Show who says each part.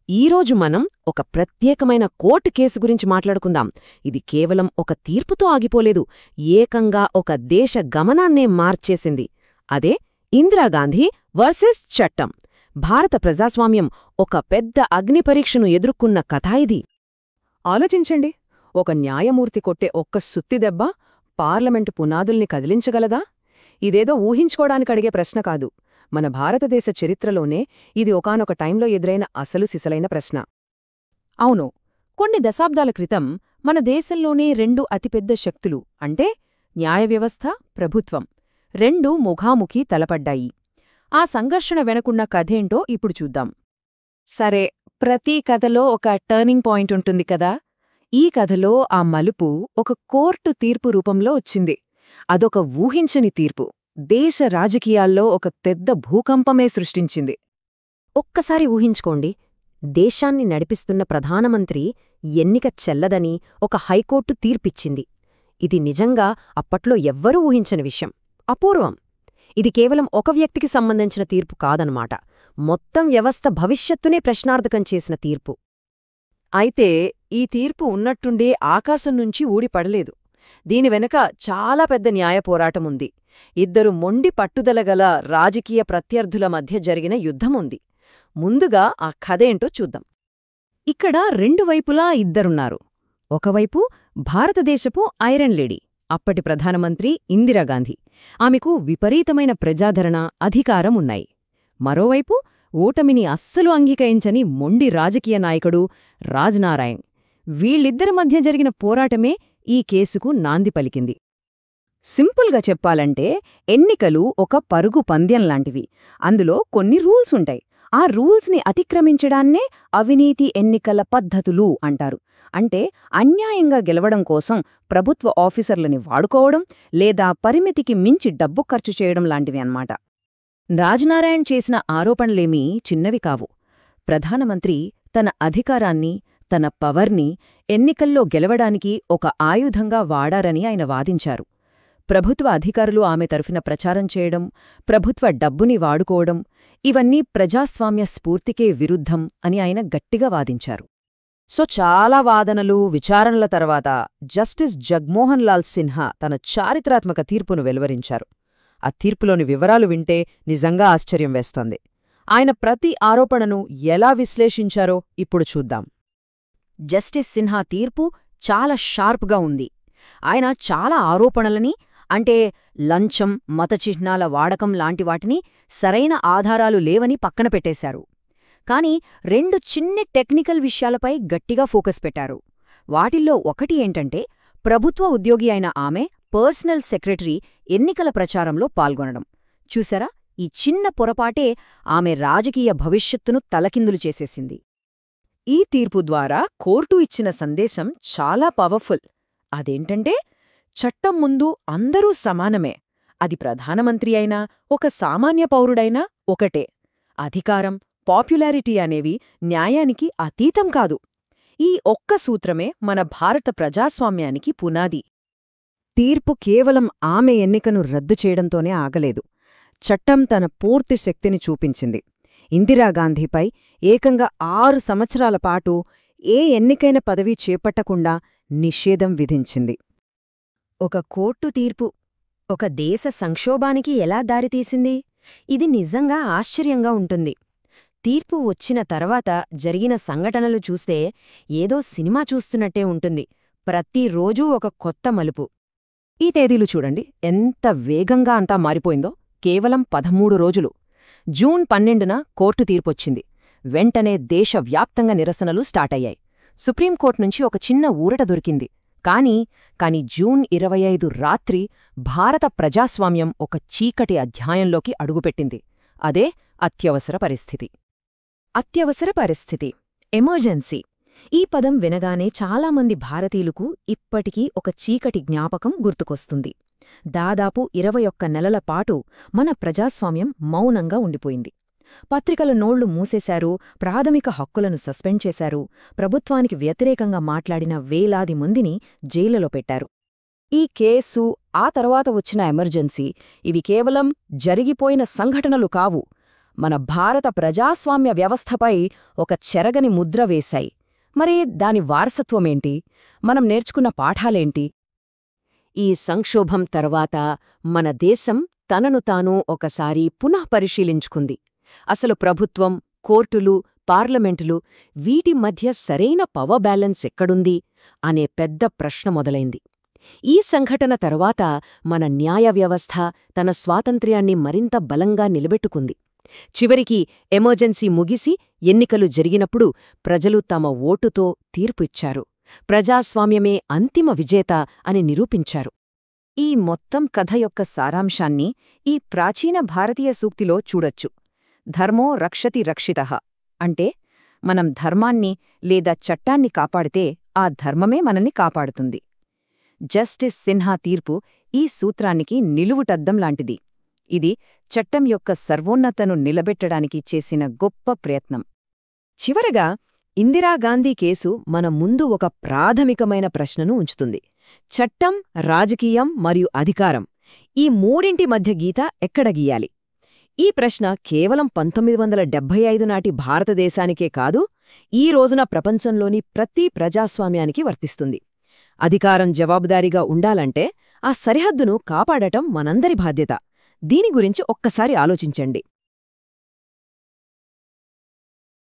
Speaker 1: ఈరోజు మనం ఒక ప్రత్యేకమైన కోర్టు కేసు గురించి మాట్లాడుకుందాం. ఇది కేవలం ఒక తీర్పుతో ఆగిపోలేదు, ఏకంగా ఒక దేశ గమనాన్నే మార్చేసింది. అదే ఇందిరాగాంధీ వర్సెస్ చట్టం. భారత ప్రజాస్వామ్యం ఒక పెద్ద అగ్నిపరీక్షను ఎదుర్కొన్న కథ ఇది.
Speaker 2: ఆలోచించండి, ఒక న్యాయమూర్తి కొట్టే ఒక్క సుత్తిదెబ్బ పార్లమెంటు పునాదుల్ని కదిలించగలదా? ఇదేదో ఊహించుకోడానికడిగే ప్రశ్న కాదు. మన భారతదేశ చరిత్రలోనే ఇది ఒకానొక టైంలో ఎదురైన అసలు సిసలైన ప్రశ్న.
Speaker 1: అవును, కొన్ని దశాబ్దాల క్రితం మన దేశంలోనే రెండు అతిపెద్ద శక్తులు అంటే న్యాయవ్యవస్థ, ప్రభుత్వం రెండూ ముఖాముఖి తలపడ్డాయి. ఆ సంఘర్షణ వెనకున్న కథేంటో ఇప్పుడు చూద్దాం. సరే, ప్రతి కథలో ఒక టర్నింగ్ పాయింట్ ఉంటుంది కదా. ఈ కథలో ఆ మలుపు ఒక కోర్టు తీర్పు రూపంలో వచ్చింది. అదొక ఊహించని తీర్పు, దేశ రాజకీయాల్లో ఒక పెద్ద భూకంపమే సృష్టించింది. ఒక్కసారి ఊహించుకోండి, దేశాన్ని నడిపిస్తున్న ప్రధానమంత్రి ఎన్నిక చెల్లదని ఒక హైకోర్టు తీర్పిచ్చింది. ఇది నిజంగా అప్పట్లో ఎవ్వరూ ఊహించని విషయం, అపూర్వం. ఇది కేవలం ఒక వ్యక్తికి సంబంధించిన తీర్పు కాదనమాట, మొత్తం వ్యవస్థ భవిష్యత్తునే ప్రశ్నార్థకం చేసిన తీర్పు. అయితే ఈ తీర్పు ఉన్నట్టుండే ఆకాశం నుంచి ఊడిపడలేదు. దీని వెనుక చాలా పెద్ద న్యాయ పోరాటముంది. ఇద్దరు మొండి పట్టుదలగల రాజకీయ ప్రత్యర్థుల మధ్య జరిగిన యుద్ధముంది. ముందుగా ఆ కథేంటో చూద్దాం. ఇక్కడ రెండు వైపులా ఇద్దరున్నారు. ఒకవైపు భారతదేశపు ఐరన్ లేడీ, అప్పటి ప్రధానమంత్రి ఇందిరాగాంధీ. ఆమెకు విపరీతమైన ప్రజాదరణ, అధికారం ఉన్నాయి. మరోవైపు ఓటమిని అస్సలు అంగీకరించని మొండి రాజకీయ నాయకుడు రాజ్నారాయణ్. వీళ్ళిద్దరి మధ్య జరిగిన పోరాటమే ఈ కేసుకు నాంది పలికింది. సింపుల్గా చెప్పాలంటే ఎన్నికలు ఒక పరుగు పంద్యంలాంటివి. అందులో కొన్ని రూల్స్ ఉంటాయి. ఆ రూల్స్ని అతిక్రమించడాన్నే అవినీతి ఎన్నికల పద్ధతులు అంటారు. అంటే అన్యాయంగా గెలవడం కోసం ప్రభుత్వ ఆఫీసర్లని వాడుకోవడం లేదా పరిమితికి మించి డబ్బు ఖర్చు చేయడం లాంటివి అన్నమాట. రాజ్నారాయణ్ చేసిన ఆరోపణలేమీ చిన్నవి కావు. ప్రధానమంత్రి తన అధికారాన్ని, తన పవర్ని ఎన్నికల్లో గెలవడానికి ఒక ఆయుధంగా వాడారని ఆయన వాదించారు. ప్రభుత్వ అధికారులు ఆమె తరఫున ప్రచారం చేయడం, ప్రభుత్వ డబ్బుని వాడుకోవడం, ఇవన్నీ ప్రజాస్వామ్య స్ఫూర్తికే విరుద్ధం అని ఆయన గట్టిగా వాదించారు. సో చాలా వాదనలు, విచారణల తర్వాత జస్టిస్ జగ్మోహన్ లాల్ సిన్హా తన చారిత్రాత్మక తీర్పును వెలువరించారు. ఆ తీర్పులోని వివరాలు వింటే నిజంగా ఆశ్చర్యం వేస్తోంది. ఆయన ప్రతి ఆరోపణను ఎలా విశ్లేషించారో ఇప్పుడు చూద్దాం. జస్టిస్ సిన్హా తీర్పు చాలా షార్ప్గా ఉంది. ఆయన చాలా ఆరోపణలని, అంటే లంచం, మతచిహ్నాల వాడకం లాంటి వాటిని సరైన ఆధారాలు లేవని పక్కన పెట్టేశారు. కాని రెండు చిన్ని టెక్నికల్ విషయాలపై గట్టిగా ఫోకస్ పెట్టారు. వాటిల్లో ఒకటి ఏంటంటే, ప్రభుత్వ ఉద్యోగి అయిన ఆమె పర్సనల్ సెక్రటరీ ఎన్నికల ప్రచారంలో పాల్గొనడం. చూసారా, ఈ చిన్న పొరపాటే ఆమె రాజకీయ భవిష్యత్తును తలకిందులు చేసేసింది. ఈ తీర్పు ద్వారా కోర్టు ఇచ్చిన సందేశం చాలా పవర్ఫుల్. అదేంటంటే, చట్టం ముందు అందరూ సమానమే. అది ప్రధానమంత్రి అయినా, ఒక సామాన్య పౌరుడైనా ఒకటే. అధికారం, పాపులారిటీ అనేవి న్యాయానికి అతీతం కాదు. ఈ ఒక్క సూత్రమే మన భారత ప్రజాస్వామ్యానికి పునాది. తీర్పు కేవలం ఆమె ఎన్నికను రద్దు చేయడంతోనే ఆగలేదు. చట్టం తన పూర్తి శక్తిని చూపించింది. ఇందిరాగాంధీపై ఏకంగా 6 సంవత్సరాల పాటు ఏ ఎన్నికైన పదవి చేపట్టకుండా నిషేధం విధించింది. ఒక కోర్టు తీర్పు ఒక దేశ సంక్షోభానికి ఎలా దారితీసింది? ఇది నిజంగా ఆశ్చర్యంగా ఉంటుంది. తీర్పు వచ్చిన తర్వాత జరిగిన సంఘటనలు చూస్తే ఏదో సినిమా చూస్తున్నట్టే ఉంటుంది. ప్రతిరోజూ ఒక కొత్త మలుపు. ఈ తేదీలు చూడండి, ఎంత వేగంగా అంతా మారిపోయిందో. కేవలం 13 రోజులు. జూన్ 12న కోర్టు తీర్పొచ్చింది. వెంటనే దేశవ్యాప్తంగా నిరసనలు స్టార్టయ్యాయి. సుప్రీంకోర్టు నుంచి ఒక చిన్న ఊరట దొరికింది. కాని జూన్ 25 రాత్రి భారత ప్రజాస్వామ్యం ఒక చీకటి అధ్యాయంలోకి అడుగుపెట్టింది. అదే అత్యవసర పరిస్థితి. అత్యవసర పరిస్థితి, ఎమర్జెన్సీ. ఈ పదం వినగానే చాలామంది భారతీయులకు ఇప్పటికీ ఒక చీకటి జ్ఞాపకం గుర్తుకొస్తుంది. దాదాపు 21 నెలల పాటు మన ప్రజాస్వామ్యం మౌనంగా ఉండిపోయింది. పత్రికల నోళ్లు మూసేశారు, ప్రాథమిక హక్కులను సస్పెండ్ చేశారు, ప్రభుత్వానికి వ్యతిరేకంగా మాట్లాడిన వేలాది మందిని జైలులో పెట్టారు. ఈ కేసు, ఆ తర్వాత వచ్చిన ఎమర్జెన్సీ, ఇవి కేవలం జరిగిపోయిన సంఘటనలు కావు. మన భారత ప్రజాస్వామ్య వ్యవస్థపై ఒక చెరగని ముద్ర వేశాయి. మరి దాని వారసత్వమేంటి? మనం నేర్చుకున్న పాఠాలేంటి? ఈ సంక్షోభం తర్వాత మన దేశం తనను తాను ఒకసారి పునఃపరిశీలించుకుంది. అసలు ప్రభుత్వం, కోర్టులు, పార్లమెంటులు వీటి మధ్య సరైన పవర్ బ్యాలెన్స్ ఎక్కడుంది అనే పెద్ద ప్రశ్న మొదలైంది. ఈ సంఘటన తర్వాత మన న్యాయ వ్యవస్థ తన స్వాతంత్ర్యాన్ని మరింత బలంగా నిలబెట్టుకుంది. చివరికి ఎమర్జెన్సీ ముగిసి ఎన్నికలు జరిగినప్పుడు ప్రజలు తమ ఓటుతో తీర్పు ఇచ్చారు. ప్రజాస్వామ్యమే అంతిమ విజేత అని నిరూపించారు.
Speaker 2: ఈ మొత్తం కథ యొక్క సారాంశాన్ని ఈ ప్రాచీన భారతీయ సూక్తిలో చూడొచ్చు. ధర్మో రక్షతి రక్షితః అంటే మనం ధర్మాన్ని లేదా చట్టాన్ని కాపాడితే ఆ ధర్మమే మనల్ని కాపాడుతుంది. జస్టిస్ సిన్హా తీర్పు ఈ సూత్రానికి నిలువుటద్దం లాంటిది. ఇది చట్టం యొక్క సర్వోన్నతను నిలబెట్టడానికి చేసిన గొప్ప ప్రయత్నం.
Speaker 1: చివరగా ఇందిరాగాంధీ కేసు మన ముందు ఒక ప్రాథమికమైన ప్రశ్నను ఉంచుతుంది. చట్టం, రాజకీయం మరియు అధికారం ఈ మూడింటి మధ్య గీత ఎక్కడ గీయాలి? ఈ ప్రశ్న కేవలం 1975 నాటి భారతదేశానికే కాదు, ఈ రోజున ప్రపంచంలోని ప్రతి ప్రజాస్వామ్యానికి వర్తిస్తుంది. అధికారం జవాబుదారీగా ఉండాలంటే ఆ సరిహద్దును కాపాడటం మనందరి బాధ్యత. దీని గురించి ఒక్కసారి ఆలోచించండి.